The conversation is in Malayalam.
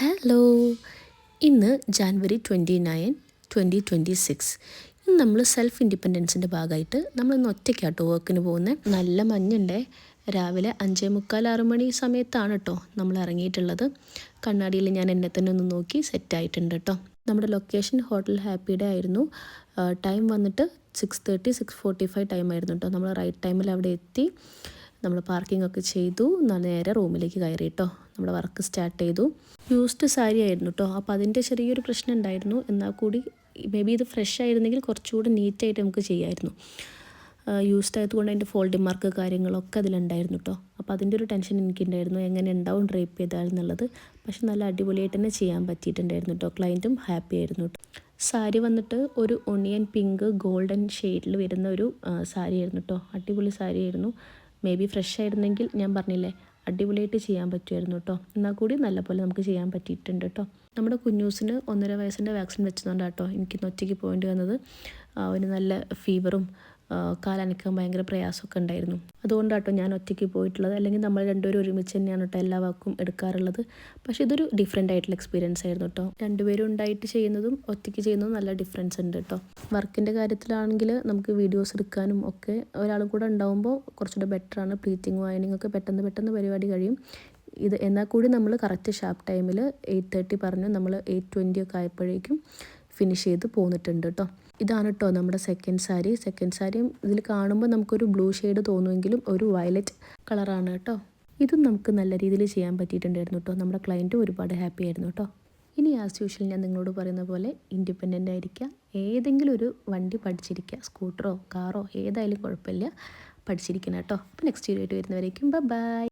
ഹലോ, ഇന്ന് ജാനുവരി 29, 2026. ഇന്ന് നമ്മൾ സെൽഫ് ഇൻഡിപെൻഡൻസിൻ്റെ ഭാഗമായിട്ട് നമ്മളിന്ന് ഒറ്റയ്ക്കാട്ടോ വർക്കിന് പോകുന്നത്. നല്ല മഞ്ഞുണ്ടേ. രാവിലെ 5:45 6 മണി സമയത്താണ് കേട്ടോ നമ്മൾ ഇറങ്ങിയിട്ടുള്ളത്. കണ്ണാടിയിൽ ഞാൻ എന്നെ തന്നെ ഒന്ന് നോക്കി സെറ്റായിട്ടുണ്ട് കേട്ടോ. നമ്മുടെ ലൊക്കേഷൻ ഹോട്ടൽ ഹാപ്പിയുടെ ആയിരുന്നു. ടൈം വന്നിട്ട് 6:30 6:45 ടൈമായിരുന്നു കേട്ടോ. നമ്മൾ റൈറ്റ് ടൈമിൽ അവിടെ എത്തി. നമ്മൾ പാർക്കിംഗ് ഒക്കെ ചെയ്തു. നേരെ റൂമിലേക്ക് കയറി കേട്ടോ. നമ്മുടെ വർക്ക് സ്റ്റാർട്ട് ചെയ്തു. യൂസ്ഡ് സാരി ആയിരുന്നു കേട്ടോ. അപ്പോൾ അതിൻ്റെ ചെറിയൊരു പ്രശ്നം ഉണ്ടായിരുന്നു. എന്നാൽ കൂടി മേ ബി ഇത് ഫ്രഷ് ആയിരുന്നെങ്കിൽ കുറച്ചുകൂടി നീറ്റായിട്ട് നമുക്ക് ചെയ്യാമായിരുന്നു. യൂസ്ഡ് ആയതുകൊണ്ട് അതിൻ്റെ ഫോൾഡിംഗ് മാർക്ക് കാര്യങ്ങളൊക്കെ അതിലുണ്ടായിരുന്നു കേട്ടോ. അപ്പോൾ അതിൻ്റെ ഒരു ടെൻഷൻ എനിക്കുണ്ടായിരുന്നു, എങ്ങനെ ഉണ്ടാവും ഡ്രേപ്പ് ചെയ്താൽ എന്നുള്ളത്. പക്ഷെ നല്ല അടിപൊളിയായിട്ട് തന്നെ ചെയ്യാൻ പറ്റിയിട്ടുണ്ടായിരുന്നു കേട്ടോ. ക്ലയൻറ്റും ഹാപ്പി ആയിരുന്നു കേട്ടോ. സാരി വന്നിട്ട് ഒരു ഒണിയൻ പിങ്ക് ഗോൾഡൻ ഷെയ്ഡിൽ വരുന്ന ഒരു സാരി ആയിരുന്നു കേട്ടോ. അടിപൊളി സാരി ആയിരുന്നു. മേ ബി ഫ്രഷ് ആയിരുന്നെങ്കിൽ ഞാൻ പറഞ്ഞില്ലേ അടിപൊളിയായിട്ട് ചെയ്യാൻ പറ്റുമായിരുന്നു കേട്ടോ. എന്നാൽ കൂടി നല്ലപോലെ നമുക്ക് ചെയ്യാൻ പറ്റിയിട്ടുണ്ട് കേട്ടോ. നമ്മുടെ കുഞ്ഞൂസിന് 1.5 വയസ്സിൻ്റെ വാക്സിൻ വെച്ചതുകൊണ്ടാണ് കേട്ടോ എനിക്കിന്ന് ഒറ്റയ്ക്ക് പോകേണ്ടി വന്നത്. അവന് നല്ല ഫീവറും കാലനക്കാൻ ഭയങ്കര പ്രയാസമൊക്കെ ഉണ്ടായിരുന്നു. അതുകൊണ്ടാട്ടോ ഞാൻ ഒറ്റയ്ക്ക് പോയിട്ടുള്ളത്. അല്ലെങ്കിൽ നമ്മൾ രണ്ടുപേരും ഒരുമിച്ച് തന്നെയാണ് കേട്ടോ എല്ലാ വർക്കും എടുക്കാറുള്ളത്. പക്ഷേ ഇതൊരു ഡിഫറെൻ്റ് ആയിട്ടുള്ള എക്സ്പീരിയൻസ് ആയിരുന്നു കേട്ടോ. രണ്ടുപേരും ഉണ്ടായിട്ട് ചെയ്യുന്നതും ഒറ്റയ്ക്ക് ചെയ്യുന്നതും നല്ല ഡിഫറൻസ് ഉണ്ട് കേട്ടോ. വർക്കിൻ്റെ കാര്യത്തിലാണെങ്കിൽ നമുക്ക് വീഡിയോസ് എടുക്കാനും ഒക്കെ ഒരാൾ കൂടെ ഉണ്ടാകുമ്പോൾ കുറച്ചുകൂടെ ബെറ്ററാണ്. പ്ലീറ്റിങ്ങും അയണിങ്ങും ഒക്കെ പെട്ടെന്ന് പരിപാടി കഴിയും. ഇത് എന്നാൽ കൂടി നമ്മൾ കറക്റ്റ് ഷാർപ്പ് ടൈമിൽ 8:30 പറഞ്ഞു നമ്മൾ 8:20 ഒക്കെ ആയപ്പോഴേക്കും ഫിനിഷ് ചെയ്ത് പോന്നിട്ടുണ്ട് കേട്ടോ. ഇതാണ് കേട്ടോ നമ്മുടെ സെക്കൻഡ് സാരിയും ഇതിൽ കാണുമ്പോൾ നമുക്കൊരു ബ്ലൂ ഷെയ്ഡ് തോന്നുമെങ്കിലും ഒരു വയലറ്റ് കളറാണ് കേട്ടോ. ഇതും നമുക്ക് നല്ല രീതിയിൽ ചെയ്യാൻ പറ്റിയിട്ടുണ്ടായിരുന്നു കേട്ടോ. നമ്മുടെ ക്ലയൻറ്റും ഒരുപാട് ഹാപ്പി ആയിരുന്നു കേട്ടോ. ഇനി ആസ് യൂഷ്വൽ ഞാൻ നിങ്ങളോട് പറയുന്ന പോലെ ഇൻഡിപെൻഡൻ്റ് ആയിരിക്കുക. ഏതെങ്കിലും ഒരു വണ്ടി പഠിച്ചിരിക്കുക, സ്കൂട്ടറോ കാറോ ഏതായാലും കുഴപ്പമില്ല, പഠിച്ചിരിക്കണം കേട്ടോ. അപ്പോൾ നെക്സ്റ്റ് വീഡിയോ ആയിട്ട് വരുന്നവരേക്കും ബൈ.